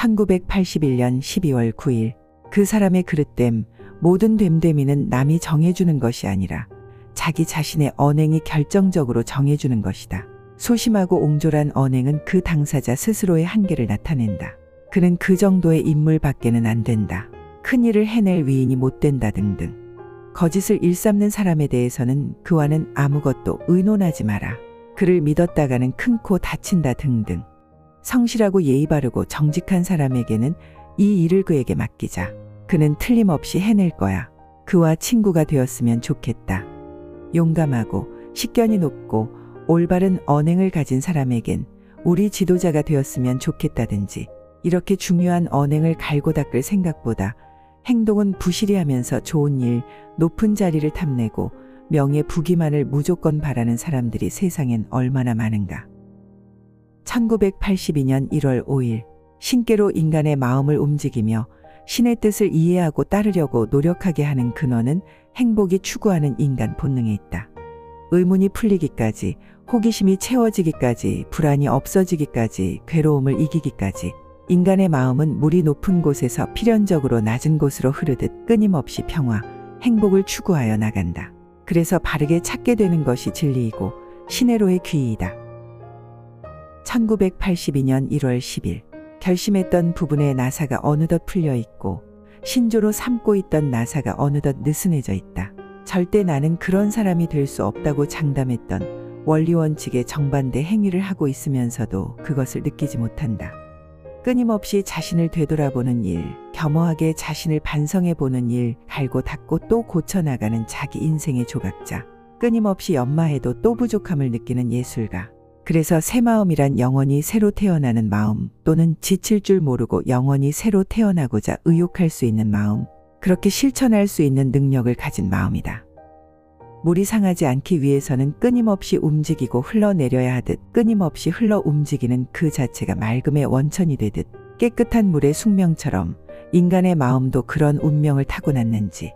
1981년 12월 9일 그 사람의 그릇됨, 모든 됨됨이는 남이 정해주는 것이 아니라 자기 자신의 언행이 결정적으로 정해주는 것이다. 소심하고 옹졸한 언행은 그 당사자 스스로의 한계를 나타낸다. 그는 그 정도의 인물 밖에는 안 된다. 큰 일을 해낼 위인이 못 된다 등등. 거짓을 일삼는 사람에 대해서는 그와는 아무것도 의논하지 마라. 그를 믿었다가는 큰 코 다친다 등등. 성실하고 예의 바르고 정직한 사람에게는 이 일을 그에게 맡기자. 그는 틀림없이 해낼 거야. 그와 친구가 되었으면 좋겠다. 용감하고 식견이 높고 올바른 언행을 가진 사람에겐 우리 지도자가 되었으면 좋겠다든지 이렇게 중요한 언행을 갈고 닦을 생각보다 행동은 부실히하면서 좋은 일, 높은 자리를 탐내고 명예 부기만을 무조건 바라는 사람들이 세상엔 얼마나 많은가. 1982년 1월 5일 신께로 인간의 마음을 움직이며 신의 뜻을 이해하고 따르려고 노력하게 하는 근원은 행복이 추구하는 인간 본능에 있다. 의문이 풀리기까지, 호기심이 채워지기까지, 불안이 없어지기까지, 괴로움을 이기기까지 인간의 마음은 물이 높은 곳에서 필연적으로 낮은 곳으로 흐르듯 끊임없이 평화, 행복을 추구하여 나간다. 그래서 바르게 찾게 되는 것이 진리이고 신의로의 귀이다. 1982년 1월 10일 결심했던 부분의 나사가 어느덧 풀려 있고 신조로 삼고 있던 나사가 어느덧 느슨해져 있다. 절대 나는 그런 사람이 될 수 없다고 장담했던 원리원칙에 정반대 행위를 하고 있으면서도 그것을 느끼지 못한다. 끊임없이 자신을 되돌아보는 일, 겸허하게 자신을 반성해보는 일, 갈고 닦고 또 고쳐나가는 자기 인생의 조각자, 끊임없이 연마해도 또 부족함을 느끼는 예술가. 그래서 새 마음이란 영원히 새로 태어나는 마음, 또는 지칠 줄 모르고 영원히 새로 태어나고자 의욕할 수 있는 마음, 그렇게 실천할 수 있는 능력을 가진 마음이다. 물이 상하지 않기 위해서는 끊임없이 움직이고 흘러내려야 하듯 끊임없이 흘러 움직이는 그 자체가 맑음의 원천이 되듯 깨끗한 물의 숙명처럼 인간의 마음도 그런 운명을 타고났는지.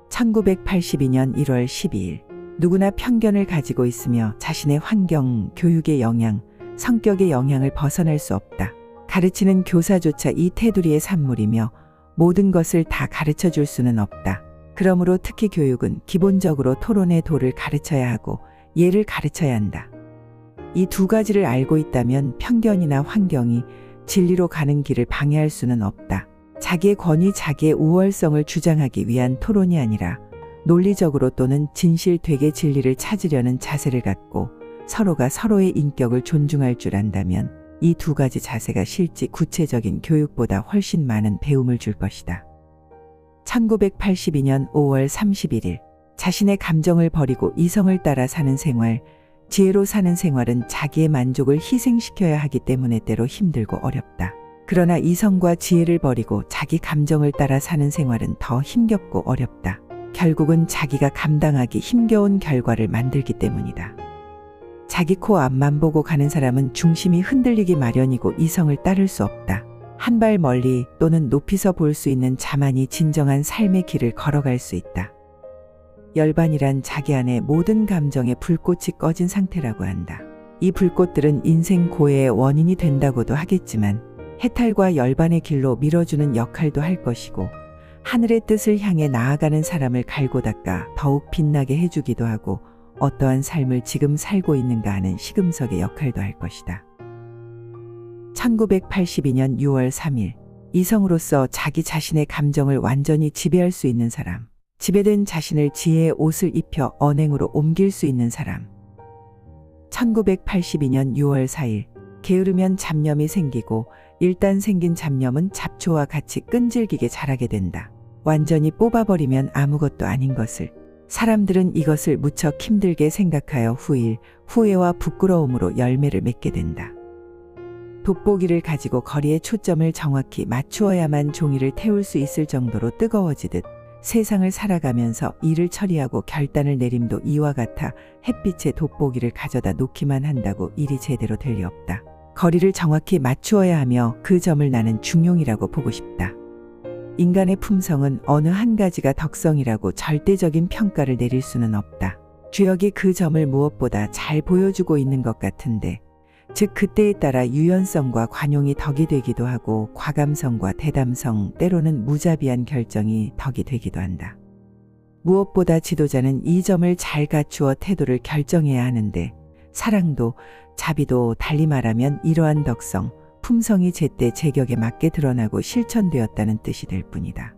1982년 1월 12일 누구나 편견을 가지고 있으며 자신의 환경, 교육의 영향, 성격의 영향을 벗어날 수 없다. 가르치는 교사조차 이 테두리의 산물이며 모든 것을 다 가르쳐 줄 수는 없다. 그러므로 특히 교육은 기본적으로 토론의 도를 가르쳐야 하고 예를 가르쳐야 한다. 이 두 가지를 알고 있다면 편견이나 환경이 진리로 가는 길을 방해할 수는 없다. 자기의 권위, 자기의 우월성을 주장하기 위한 토론이 아니라 논리적으로 또는 진실되게 진리를 찾으려는 자세를 갖고 서로가 서로의 인격을 존중할 줄 안다면 이 두 가지 자세가 실제 구체적인 교육보다 훨씬 많은 배움을 줄 것이다. 1982년 5월 31일 자신의 감정을 버리고 이성을 따라 사는 생활, 지혜로 사는 생활은 자기의 만족을 희생시켜야 하기 때문에 때로 힘들고 어렵다. 그러나 이성과 지혜를 버리고 자기 감정을 따라 사는 생활은 더 힘겹고 어렵다. 결국은 자기가 감당하기 힘겨운 결과를 만들기 때문이다. 자기 코 앞만 보고 가는 사람은 중심이 흔들리기 마련이고 이성을 따를 수 없다. 한 발 멀리 또는 높이서 볼 수 있는 자만이 진정한 삶의 길을 걸어갈 수 있다. 열반이란 자기 안에 모든 감정의 불꽃이 꺼진 상태라고 한다. 이 불꽃들은 인생 고해의 원인이 된다고도 하겠지만 해탈과 열반의 길로 밀어주는 역할도 할 것이고 하늘의 뜻을 향해 나아가는 사람을 갈고 닦아 더욱 빛나게 해주기도 하고 어떠한 삶을 지금 살고 있는가 하는 시금석의 역할도 할 것이다. 1982년 6월 3일 이성으로서 자기 자신의 감정을 완전히 지배할 수 있는 사람, 지배된 자신을 지혜의 옷을 입혀 언행으로 옮길 수 있는 사람. 1982년 6월 4일 게으르면 잡념이 생기고 일단 생긴 잡념은 잡초와 같이 끈질기게 자라게 된다. 완전히 뽑아버리면 아무것도 아닌 것을 사람들은 이것을 무척 힘들게 생각하여 후회와 부끄러움으로 열매를 맺게 된다. 돋보기를 가지고 거리에 초점을 정확히 맞추어야만 종이를 태울 수 있을 정도로 뜨거워지듯 세상을 살아가면서 일을 처리하고 결단을 내림도 이와 같아 햇빛에 돋보기를 가져다 놓기만 한다고 일이 제대로 될 리 없다. 거리를 정확히 맞추어야 하며 그 점을 나는 중용이라고 보고 싶다. 인간의 품성은 어느 한 가지가 덕성이라고 절대적인 평가를 내릴 수는 없다. 주역이 그 점을 무엇보다 잘 보여주고 있는 것 같은데 즉 그때에 따라 유연성과 관용이 덕이 되기도 하고 과감성과 대담성, 때로는 무자비한 결정이 덕이 되기도 한다. 무엇보다 지도자는 이 점을 잘 갖추어 태도를 결정해야 하는데 사랑도 자비도 달리 말하면 이러한 덕성, 품성이 제때 제격에 맞게 드러나고 실천되었다는 뜻이 될 뿐이다.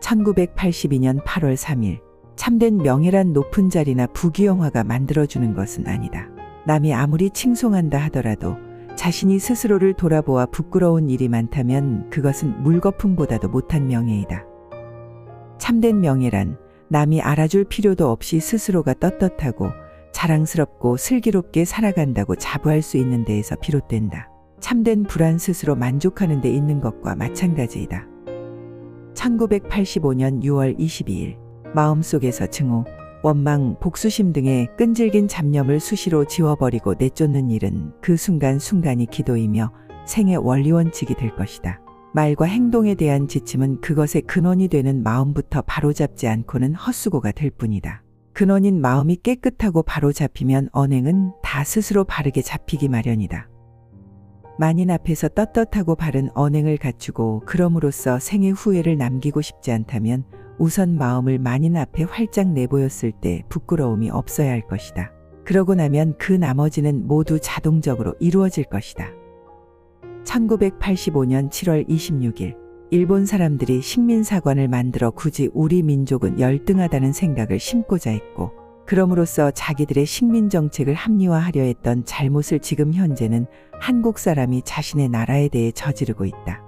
1982년 8월 3일 참된 명예란 높은 자리나 부귀영화가 만들어주는 것은 아니다. 남이 아무리 칭송한다 하더라도 자신이 스스로를 돌아보아 부끄러운 일이 많다면 그것은 물거품보다도 못한 명예이다. 참된 명예란 남이 알아줄 필요도 없이 스스로가 떳떳하고 자랑스럽고 슬기롭게 살아간다고 자부할 수 있는 데에서 비롯된다. 참된 불안 스스로 만족하는 데 있는 것과 마찬가지이다. 1985년 6월 22일 마음속에서 증오, 원망, 복수심 등의 끈질긴 잡념을 수시로 지워버리고 내쫓는 일은 그 순간순간이 기도이며 생의 원리원칙이 될 것이다. 말과 행동에 대한 지침은 그것의 근원이 되는 마음부터 바로잡지 않고는 헛수고가 될 뿐이다. 근원인 마음이 깨끗하고 바로잡히면 언행은 다 스스로 바르게 잡히기 마련이다. 만인 앞에서 떳떳하고 바른 언행을 갖추고 그럼으로써 생의 후회를 남기고 싶지 않다면 우선 마음을 만인 앞에 활짝 내보였을 때 부끄러움이 없어야 할 것이다. 그러고 나면 그 나머지는 모두 자동적으로 이루어질 것이다. 1985년 7월 26일 일본 사람들이 식민사관을 만들어 굳이 우리 민족은 열등하다는 생각을 심고자 했고 그럼으로써 자기들의 식민정책을 합리화하려 했던 잘못을 지금 현재는 한국 사람이 자신의 나라에 대해 저지르고 있다.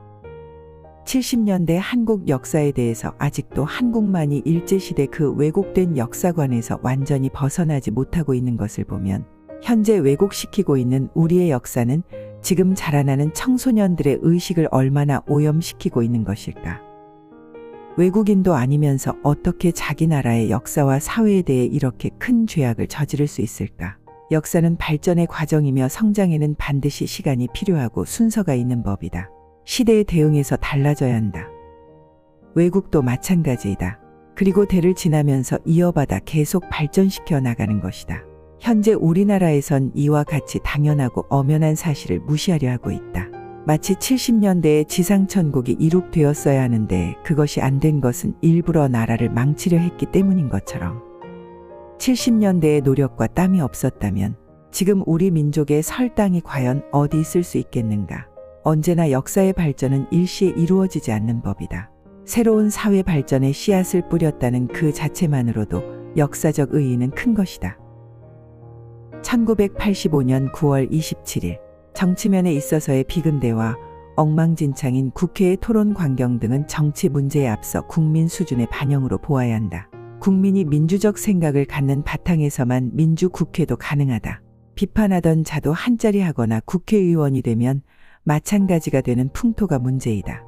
70년대 한국 역사에 대해서 아직도 한국만이 일제시대 그 왜곡된 역사관에서 완전히 벗어나지 못하고 있는 것을 보면 현재 왜곡시키고 있는 우리의 역사는 지금 자라나는 청소년들의 의식을 얼마나 오염시키고 있는 것일까? 외국인도 아니면서 어떻게 자기 나라의 역사와 사회에 대해 이렇게 큰 죄악을 저지를 수 있을까? 역사는 발전의 과정이며 성장에는 반드시 시간이 필요하고 순서가 있는 법이다. 시대에 대응해서 달라져야 한다. 외국도 마찬가지이다. 그리고 대를 지나면서 이어받아 계속 발전시켜 나가는 것이다. 현재 우리나라에선 이와 같이 당연하고 엄연한 사실을 무시하려 하고 있다. 마치 70년대에 지상천국이 이룩되었어야 하는데 그것이 안 된 것은 일부러 나라를 망치려 했기 때문인 것처럼 70년대의 노력과 땀이 없었다면 지금 우리 민족의 설 땅이 과연 어디 있을 수 있겠는가? 언제나 역사의 발전은 일시에 이루어지지 않는 법이다. 새로운 사회 발전의 씨앗을 뿌렸다는 그 자체만으로도 역사적 의의는 큰 것이다. 1985년 9월 27일 정치면에 있어서의 비근대와 엉망진창인 국회의 토론 광경 등은 정치 문제에 앞서 국민 수준의 반영으로 보아야 한다. 국민이 민주적 생각을 갖는 바탕에서만 민주국회도 가능하다. 비판하던 자도 한자리 하거나 국회의원이 되면 마찬가지가 되는 풍토가 문제이다.